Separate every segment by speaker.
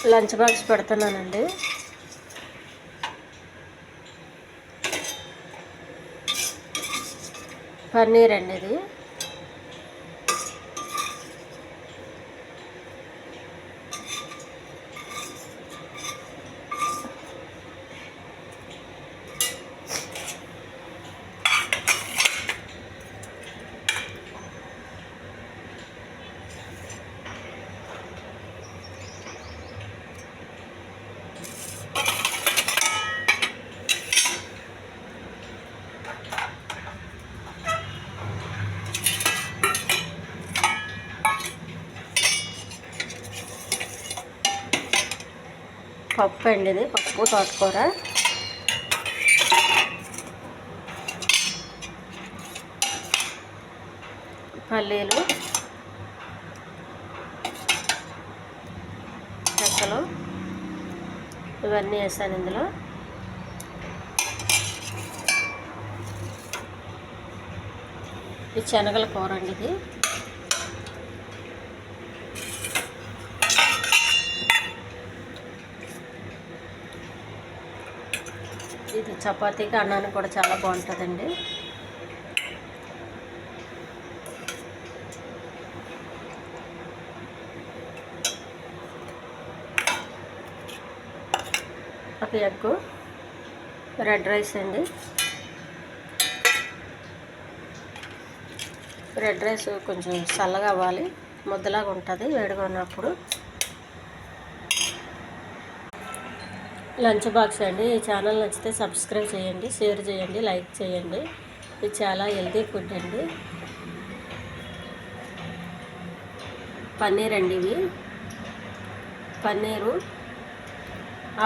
Speaker 1: Lunch box పెడుతున్నానండి. పన్నీర్ అండి ఇది. పప్పు అండి ఇది, పప్పు తోటకూర, పల్లీలు, చెక్కలు ఇవన్నీ వేసాను ఇందులో. ఇది శనగల కూర అండి ఇది. ఇది చపాతీకి అన్నానికి కూడా చాలా బాగుంటుందండి. ఒక ఎగ్గు, రెడ్ రైస్ అండి. రెడ్ రైస్ కొంచెం చల్లగా అవ్వాలి, ముద్దలాగా ఉంటుంది వేడిగా ఉన్నప్పుడు. లంచ్ బాక్స్ అండి. ఈ ఛానల్ నచ్చితే సబ్స్క్రైబ్ చేయండి, షేర్ చేయండి, లైక్ చేయండి. ఇది చాలా హెల్తీ ఫుడ్ అండి. పన్నీర్ అండి ఇవి. పన్నీరు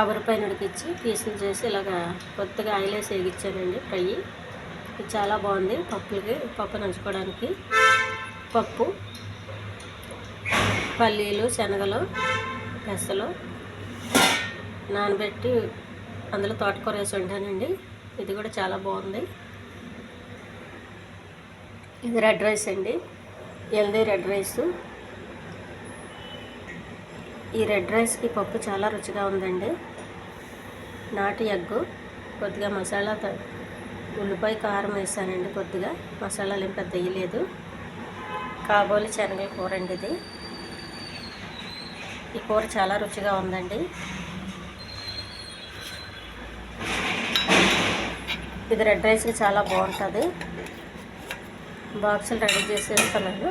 Speaker 1: ఆవిరిపైన ఉడికించి పీసులు చేసి ఇలాగా కొత్తగా ఆయిల్ వేసి వేగించానండి ఫ్రై. ఇది చాలా బాగుంది పప్పులకి, పప్పు నంచుకోవడానికి. పప్పు, పల్లీలు, శనగలు, పెసలు నానబెట్టి అందులో తోటకూర వేసి వండానండి. ఇది కూడా చాలా బాగుంది. ఇది రెడ్ రైస్ అండి, హెల్దీ రెడ్ రైసు. ఈ రెడ్ రైస్కి పప్పు చాలా రుచిగా ఉందండి. నాటు ఎగ్గు, కొద్దిగా మసాలా, ఉల్లిపాయ, కారం వేసానండి. కొద్దిగా మసాలాలు ఏం పెద్ద వేయలేదు. కాబోలి శనగల కూర అండి ఇది. ఈ కూర చాలా రుచిగా ఉందండి. ఇది రెడ్ రైస్కి చాలా బాగుంటుంది. బాక్సులు రెడీ చేసేస్తున్నాను.